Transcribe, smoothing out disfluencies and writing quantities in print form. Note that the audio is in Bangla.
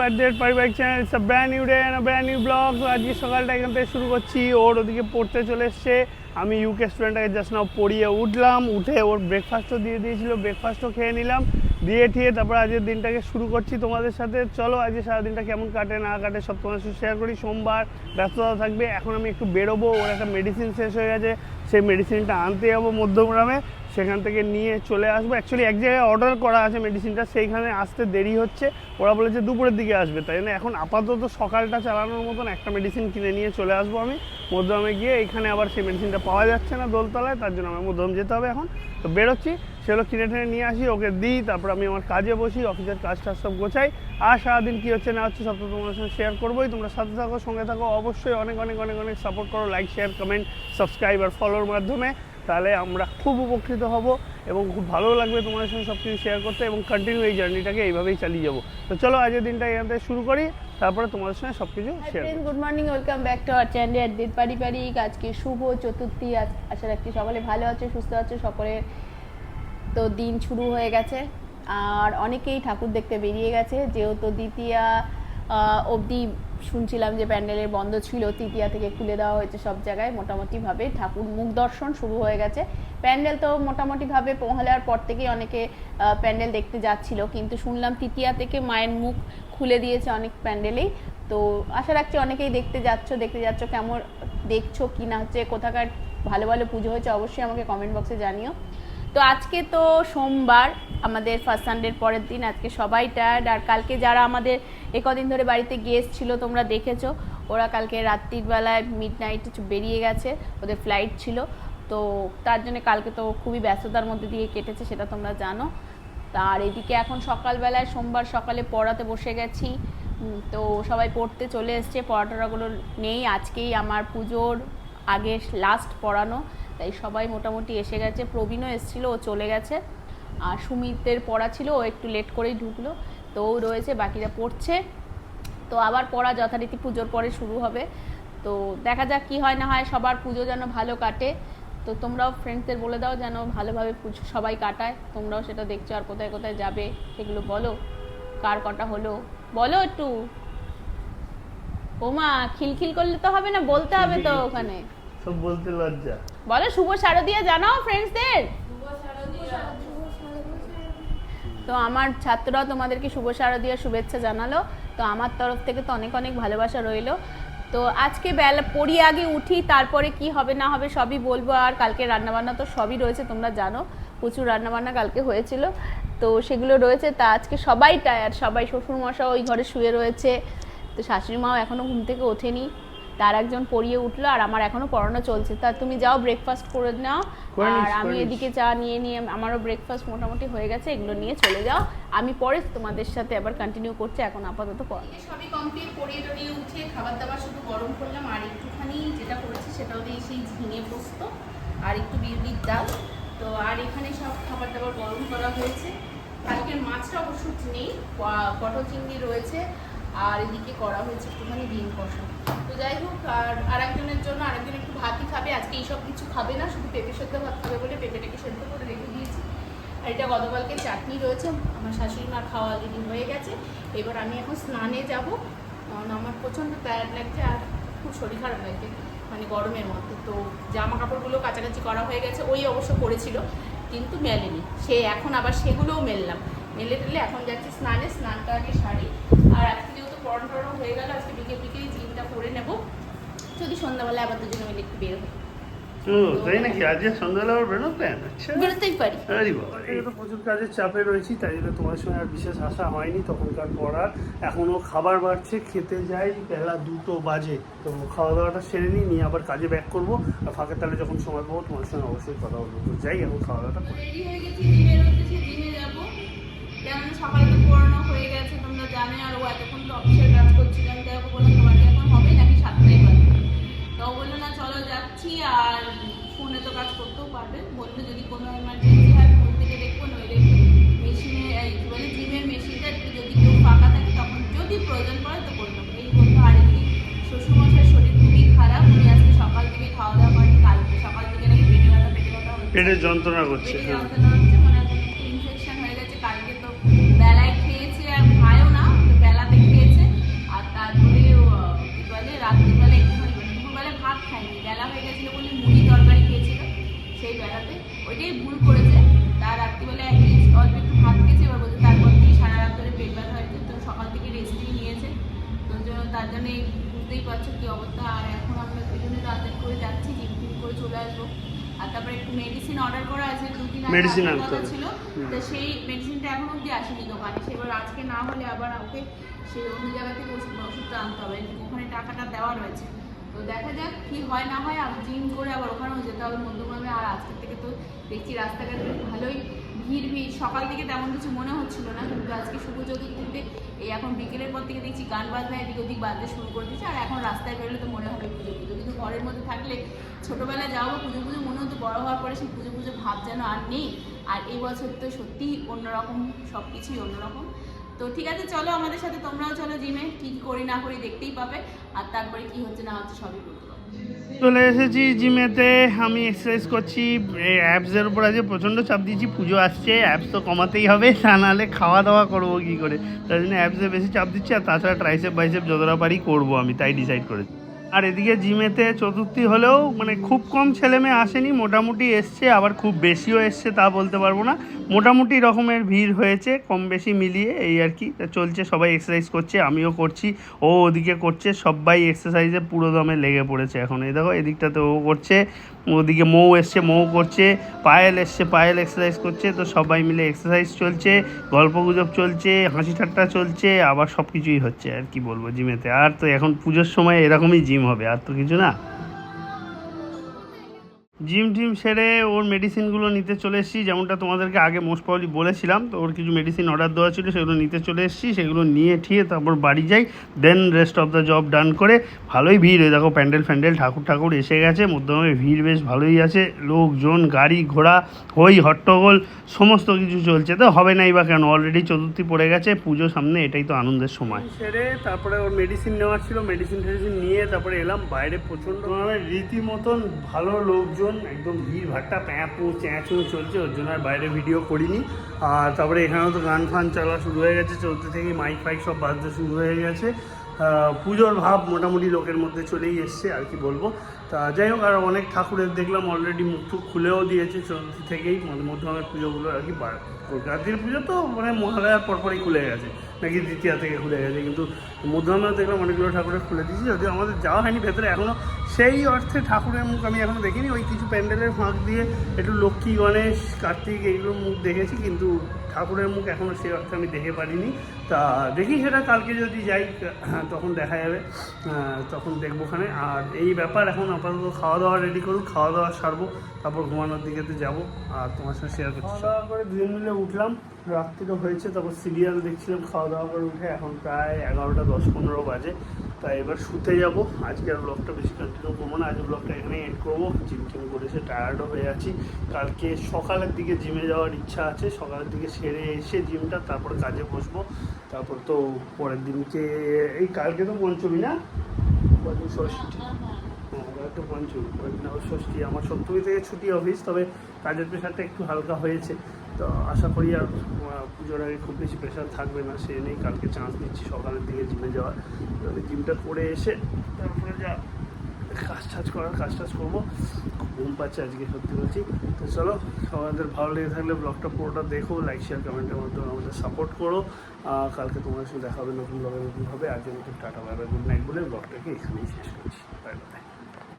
@পারিবারিক channel. It's a brand new day and a brand new blog. তো আজকে সকালটা এখান থেকে শুরু করছি। ওর ওদিকে পড়তে চলে এসছে, আমি ইউকে স্টুডেন্টটাকে জাস্ট নাও পড়িয়ে উঠলাম, উঠে ওর ব্রেকফাস্টও দিয়ে দিয়েছিল, ব্রেকফাস্টও খেয়ে নিলাম, দিয়ে ঠিয়ে তারপর আজকের দিনটাকে শুরু করছি তোমাদের সাথে। চলো আজকে সারাদিনটা কেমন কাটে না কাটে সব তোমাদের সাথে শেয়ার করি। সোমবার ব্যস্ততা থাকবে, এখন আমি একটু বেরোবো, ওর একটা মেডিসিন শেষ হয়ে গেছে, সেই মেডিসিনটা আনতে যাবো মধ্যমগ্রামে, সেখান থেকে নিয়ে চলে আসবো। অ্যাকচুয়ালি এক জায়গায় অর্ডার করা আছে মেডিসিনটা, সেইখানে আসতে দেরি হচ্ছে, ওরা বলেছে দুপুরের দিকে আসবে, তাই না এখন আপাতত সকালটা চালানোর মতন একটা মেডিসিন কিনে নিয়ে চলে আসবো আমি মধ্যমগ্রামে গিয়ে। এইখানে আবার সেই মেডিসিনটা পাওয়া যাচ্ছে না দোলতলায়, তার জন্য আমার মধ্যমগ্রাম যেতে হবে এখন। তো বেরোচ্ছি, সেগুলো কিনে টেনে নিয়ে আসি, ওকে দিই, তারপর আমি আমার কাজে বসি, অফিসের কাজ টাজ সব গোছাই। আর সারাদিন কী হচ্ছে না হচ্ছে সব তো তোমাদের সঙ্গে শেয়ার করবোই। তোমরা সাথে থাকো, সঙ্গে থাকো, অবশ্যই অনেক অনেক অনেক অনেক সাপোর্ট করো, লাইক শেয়ার কমেন্ট সাবস্ক্রাইব আর ফলোর মাধ্যমে, তাহলে আমরা খুব উপকৃত হব এবং খুব ভালো লাগবে তোমাদের সঙ্গে সব কিছু শেয়ার করতে, এবং কন্টিনিউ এই জার্নিটাকে এইভাবেই চালিয়ে যাবো। তো চলো আজকের দিনটা এখান থেকে শুরু করি, তারপরে তোমাদের সঙ্গে সব কিছু শেয়ার করি। Good morning, welcome back to our channel পারিবারিক। আজকে শুভ চতুর্থী, আশা রাখছি সকলে ভালো আছে, সুস্থ আছে, সকলের তো দিন শুরু হয়ে গেছে। আর অনেকেই ঠাকুর দেখতে বেরিয়ে গেছে, যেহেতু দ্বিতীয়া অবধি শুনছিলাম যে প্যান্ডেলের বন্ধ ছিল, তৃতীয়া থেকে খুলে দেওয়া হয়েছে সব জায়গায় মোটামুটিভাবে, ঠাকুর মুখ দর্শন শুরু হয়ে গেছে। প্যান্ডেল তো মোটামুটিভাবে পৌঁছানোর পর থেকেই অনেকে প্যান্ডেল দেখতে যাচ্ছিল, কিন্তু শুনলাম তৃতীয়া থেকে মায়ের মুখ খুলে দিয়েছে অনেক প্যান্ডেলেই। তো আশা রাখছি অনেকেই দেখতে যাচ্ছ, কেমন দেখছো কি না হচ্ছে, কোথাকার ভালো ভালো পুজো হয়েছে অবশ্যই আমাকে কমেন্ট বক্সে জানিও। তো আজকে তো সোমবার, আমাদের ফার্স্ট সানডের পরের দিন, আজকে সবাই টায়ার্ড। আর কালকে যারা আমাদের একদিন ধরে বাড়িতে গেস্ট ছিল তোমরা দেখেছো, ওরা কালকে রাত্রির বেলায় মিডনাইটে বেরিয়ে গেছে, ওদের ফ্লাইট ছিল, তো তার জন্য কালকে তো খুবই ব্যস্ততার মধ্যে দিয়ে কেটেছে, সেটা তোমরা জানো। আর এদিকে এখন সকালবেলায় সোমবার সকালে পড়াতে বসে গেছি, তো সবাই পড়তে চলে এসছে, পড়াটোরাগুলো নেই, আজকেই আমার পুজোর আগে লাস্ট পড়ানো, তাই সবাই মোটামুটি এসে গেছে। প্রবীণও এসেছিলো, ও চলে গেছে। আর সুমিতের পড়া ছিল, ও একটু লেট করেই ঢুকলো, তো ও রয়েছে, বাকিরা পড়ছে। তো আবার পড়া যথারীতি পুজোর পরে শুরু হবে, তো দেখা যাক কী হয় না হয়, সবার পুজো যেন ভালো কাটে। তো তোমরাও ফ্রেন্ডসদের বলে দাও যেন ভালোভাবে পুজো সবাই কাটায়, তোমরাও সেটা দেখছো। আর কোথায় কোথায় যাবে সেগুলো বলো, কার কটা হলো বলো একটু। ওমা খিলখিল করলে তো হবে না, বলতে হবে তো, ওখানে সব বলতে লজ্জা। বলো শুভ শারদিয়া জানাও ফ্রেন্ডসদের। তো আমার ছাত্ররাও তোমাদেরকে শুভ শারদিয়া শুভেচ্ছা জানালো, তো আমার তরফ থেকে তো অনেক অনেক ভালোবাসা রইলো। তো আজকে বেলা পড়ি আগে উঠি, তারপরে কি হবে না হবে সবই বলবো। আর কালকে রান্নাবান্না তো সবই রয়েছে, তোমরা জানো প্রচুর রান্নাবান্না কালকে হয়েছিল, তো সেগুলো রয়েছে। তা আজকে সবাই টায়ার্ড, সবাই শ্বশুরমশাই ওই ঘরে শুয়ে রয়েছে, তো শাশুড়ি মাও এখনও ঘুম থেকে ওঠেনি, তার একজন পড়িয়ে উঠলো, আর আমার এখনও পড়ানো চলছে। তা তুমি যাও ব্রেকফাস্ট করে নাও, আর আমি এদিকে চা নিয়ে আমারও ব্রেকফাস্ট মোটামুটি হয়ে গেছে, এগুলো নিয়ে চলে যাও। আমি পরে তোমাদের সাথে আবার কন্টিনিউ করছি, এখন আপাতত পড়ানো সবই কমপ্লিট, পড়িয়ে টড়িয়ে উঠে খাবার দাবার শুধু গরম করলাম, আর একটুখানি যেটা করেছি সেটাও দিয়ে সেই ঝিঙে পোস্ত আর একটু বিউলির ডাল। তো আর এখানে সব খাবার দাবার গরম করা হয়েছে। কালকের মাছটা অবশ্য নেই, পটল চিংড়ি রয়েছে, আর এদিকে করা হয়েছে একটুখানি ডিম কষা। তো যাই হোক, আর একজনের জন্য আরেকজন একটু ভাতই খাবে, আজকে এইসব কিছু খাবে না, শুধু পেঁপে সেদ্ধ ভাত খাবে বলে পেঁপেটাকে সেদ্ধ করে রেখে দিয়েছি। আর এটা গতকালকে চাটনি রয়েছে, আমার শাশুড়ি মা খাওয়া অলরেডি হয়ে গেছে। এবার আমি এখন স্নানে যাব, কারণ আমার প্রচণ্ড টায়ার্ড লাগছে আর খুব শরীর খারাপ লাগছে মানে গরমের মধ্যে। তো জামা কাপড়গুলো কাছাকাছি করা হয়ে গেছে, ওই অবশ্য করেছিল কিন্তু মেলেনি, সে এখন আবার সেগুলোও মেলে টেলে এখন যাচ্ছি স্নানে, স্নানটা আগে সারি। আর আজকে যেহেতু পড়ানো টড়ানো হয়ে গেল, আজকে বিকেলেই জিমটা করে নেব, যদি সন্ধ্যাবেলায় আবার দুজনে মিলে একটু বের হয়। তাই নাকি? আজকে সন্ধ্যাবেলা আবার বেরোনো প্ল্যান? আচ্ছা, বেরোতেই পারি। আরে বাবা, এই তো প্রচুর কাজের চাপে রয়েছি, তাই জন্য তোমার সঙ্গে আর বিশেষ আশা হয়নি তখনকার পড়ার। এখনও খাবার বাড়ছে, খেতে যাই, বেলা 2টো বাজে, তো খাওয়া দাওয়াটা সেরে নিয়ে আবার কাজে ব্যাক করবো। আর ফাঁকে তাহলে যখন সময় পাবো তোমার সঙ্গে অবশ্যই কথা বলবো। তো যাই, এখন খাওয়া দাওয়াটা করি। রেডি হয়ে গেছি, জিমে উঠতেছি, জিমে যাবো, কেমন সকালে তো পড়ানো হয়ে গেছে তোমরা জানো। আর ও এতক্ষণ তো অফিসের কাজ করছিলাম, তাই ওকে বললাম তোমাকে এখন হবে নাকি 7টাই বাজে, তো বললো না চলো যাচ্ছি, আর ফোনে তো কাজ করতেও পারবে, বললো যদি কোনো এমার্জেন্সি হয় ফোন থেকে দেখবো, নইলে মেশিনে বলে জিমের মেশিনটা একটু যদি কেউ ফাঁকা থাকে তখন যদি প্রয়োজন পড়ে তো করে নেবো, এই বলতো। আর এদিকে শ্বশুরমশাইয়ের শরীর খুবই খারাপ, উনি আজকে সকাল থেকে খাওয়া দাওয়া করেন, কালকে সকাল থেকে নাকি পেটে ব্যথা হচ্ছে, পেটের যন্ত্রণা করছে, মানে ইনফেকশন হয়ে গেছে। কালকে তো বেলায় খেয়েছে আর খায়ও না, বেলাতে খেয়েছে এই বেড়াতে, ওইটাই ভুল করেছে। তার রাত্রিবেলা অল্প একটু ভাত খেয়েছে, এবার বলছে তারপর থেকে সারা রাত ধরে পেট ব্যথা হয়েছে, তো সকাল থেকে রেস্টই নিয়েছে। তো তার জন্য বুঝতেই পারছো কী অবস্থা। আর এখন আমরা ওই জন্য তাড়াতাড়ি করে যাচ্ছি, জিম করে চলে আসবো। আর তারপরে একটু মেডিসিন অর্ডার করা আছে, 2 দিন আগে কথা ছিল, তো সেই মেডিসিনটা এখন অব্দি আসেনি দোকানে। সেবার আজকে না হলে আবার ওকে সেই অন্য জায়গা থেকে ওষুধটা আনতে হবে, ওখানে টাকাটা দেওয়া রয়েছে। তো দেখা যাক কি হয় না হয়। আর জিম করে আবার ওখানেও যেতে হবে মধ্যমগ্রামে। আর আজকের থেকে তো দেখছি রাস্তাঘাটে ভালোই ভিড়। সকাল থেকে তেমন কিছু মনে হচ্ছিল না, কিন্তু আজকে শুভ চতুর্থীতে এই এখন বিকেলের পর থেকে দেখছি গান বাজনা এদিক ওদিক বাজতে শুরু করে দিচ্ছে। আর এখন রাস্তায় বেরোলে তো মনে হবে পুজো পুজো, কিন্তু ঘরের মধ্যে থাকলে ছোটোবেলায় যাবো পুজো পুজো মনে হতো, বড়ো হওয়ার পরে সেই পুজো পুজো ভাব যেন আর নেই। আর এই বছর তো সত্যিই অন্যরকম, সব কিছুই অন্যরকম। তো ঠিক আছে, চলো আমাদের সাথে তোমরাও চলো জিমে, কী করি না করি দেখতেই পাবে। আর তারপরে কি হচ্ছে না হচ্ছে সবই বলতে পারবো। চলে এসেছি জিমেতে, আমি এক্সারসাইজ করছি। অ্যাপসের উপর আজকে প্রচণ্ড চাপ দিয়েছি, পুজো আসছে, অ্যাপস তো কমাতেই হবে, তা নাহলে খাওয়া দাওয়া করবো কী করে। তাই জন্য অ্যাপসে বেশি চাপ দিচ্ছি। আর তাছাড়া ট্রাইসেপ বাইসেপ যতটা পারি করবো আমি, তাই ডিসাইড করেছি। আর এদিকে জিমেতে চতুর্থী হলেও মানে খুব কম ছেলে মেয়ে আসেনি, মোটামুটি এসছে, আবার খুব বেশিও এসছে তা বলতে পারবো না, মোটামুটি রকমের ভিড় হয়েছে, কম বেশি মিলিয়ে এই আর কি। চলছে, সবাই এক্সারসাইজ করছে, আমিও করছি, ও ওদিকে করছে, সবাই এক্সারসাইজে পুরো দমে লেগে পড়েছে এখন। এই দেখো এদিকটাতে ও করছে, ওদিকে মৌ এসছে, মৌ করছে, পায়েল এসছে, পায়েল এক্সারসাইজ করছে। তো সবাই মিলে এক্সারসাইজ চলছে, গল্পগুজব চলছে, হাসি ঠাট্টা চলছে, আবার সব কিছুই হচ্ছে আর কি বলবো জিমেতে। আর তো এখন পুজোর সময় এরকমই জিম হবে, আর তো কিছু না। জিম টিম সেরে ওর মেডিসিনগুলো নিতে চলে এসেছি, যেমনটা তোমাদেরকে আগে মোস্ট প্রবলি বলেছিলাম। তো ওর কিছু মেডিসিন অর্ডার দেওয়া ছিল, সেগুলো নিতে চলে এসেছি, সেগুলো নিয়ে ঠিয়ে তারপর বাড়ি যাই, then rest of the job done করে। ভালোই ভিড়, হয়ে দেখো প্যান্ডেল ফ্যান্ডেল ঠাকুর এসে গেছে, মধ্যমে ভিড় বেশ ভালোই আছে, লোকজন গাড়ি ঘোড়া হই হট্টগোল সমস্ত কিছু চলছে। তো হবে নাই বা কেন, অলরেডি চতুর্থী পড়ে গেছে, পুজো সামনে, এটাই তো আনন্দের সময়। সেরে তারপরে ওর মেডিসিন নেওয়ার ছিল, মেডিসিন নিয়ে তারপরে এলাম বাইরে। প্রচণ্ড রীতিমতন ভালো লোকজন, একদম ভিড় ভাট্টা প্যাঁপু চ্যাঁচু চলছে, ওর জন্য আর বাইরে ভিডিও করিনি। আর তারপরে এখানেও তো গান ফান চলা শুরু হয়ে গেছে, চলতে থেকে মাইক ফাইক সব বাজতে শুরু হয়ে গেছে। পুজোর ভাব মোটামুটি লোকের মধ্যে চলেই এসছে আর কি বলবো। তা যাই হোক, আর অনেক ঠাকুরের দেখলাম অলরেডি মুখ টুক খুলেও দিয়েছে চতুর্থী থেকেই, মধ্যমের পুজোগুলো আর কি। কলকাতার পুজো তো মানে মহালয়ার পরপরই খুলে গেছে, নাকি দ্বিতীয়া থেকে খুলে গেছে, কিন্তু মধ্যমেও দেখলাম অনেকগুলো ঠাকুরের খুলে দিয়েছি। যদিও আমাদের যাওয়া হয়নি ভেতরে এখনও, সেই অর্থে ঠাকুরের মুখ আমি এখনও দেখিনি। ওই কিছু প্যান্ডেলের ফাঁক দিয়ে একটু লক্ষ্মী গণেশ কার্তিক এগুলোর মুখ দেখেছি, কিন্তু ঠাকুরের মুখ এখনও সেই অর্থে আমি দেখে পারিনি। তা দেখি সেটা কালকে যদি যাই তখন দেখা যাবে, তখন দেখবো ওখানে। আর এই ব্যাপার, এখন আপাতত খাওয়া দাওয়া রেডি করুক, খাওয়া দাওয়া সারবো, তারপর ঘুমানোর দিকেতে যাবো আর তোমার সঙ্গে শেয়ার করছি। খাওয়া দাওয়া করে দুজন মিলে উঠলাম, রাত্রিটা হয়েছে, তারপর সিরিয়াল দেখছিলাম। খাওয়া দাওয়া করে উঠে এখন প্রায় 11টা 10-15 বাজে। তাই এবার শুতে যাবো। আজকে আর ব্লগটা বেশি কন্টিনিউ করবো না, আজকে ব্লগটা এখানেই এন্ড করবো। জিম টিম করে এসে টায়ার্ডও হয়ে আছি। কালকে সকালের দিকে জিমে যাওয়ার ইচ্ছা আছে, সকালের দিকে সেরে এসে জিমটা, তারপর কাজে বসবো। তারপর তো পরের দিনকে, এই কালকে তো পঞ্চমী না, ষষ্ঠী, হ্যাঁ একটু পঞ্চমী, ষষ্ঠী। আমার সপ্তমী থেকে ছুটি অফিস, তবে কাজের প্রেশারটা একটু হালকা হয়েছে। তো আশা করি আর পুজোর আগে খুব বেশি প্রেশার থাকবে না, সে নেই। কালকে চান্স দিচ্ছি সকালের দিকে জিমে যাওয়ার। জিমটা করে এসে তারপরে যা কাজ টাজ করবো। ঘুম পাচ্ছে আজকে, সত্যি বলছি। তো চলো, আমাদের ভালো লেগে থাকলে ব্লগটা পুরোটা দেখো, লাইক শেয়ার কমেন্টের মাধ্যমে আমাদের সাপোর্ট করো। কালকে তোমার সাথে দেখা হবে নতুন ব্লগে, নতুন হবে। আজকের মতো tata bye bye, good night বলে ব্লগটাকে এখানেই শেষ করছি। Bye bye.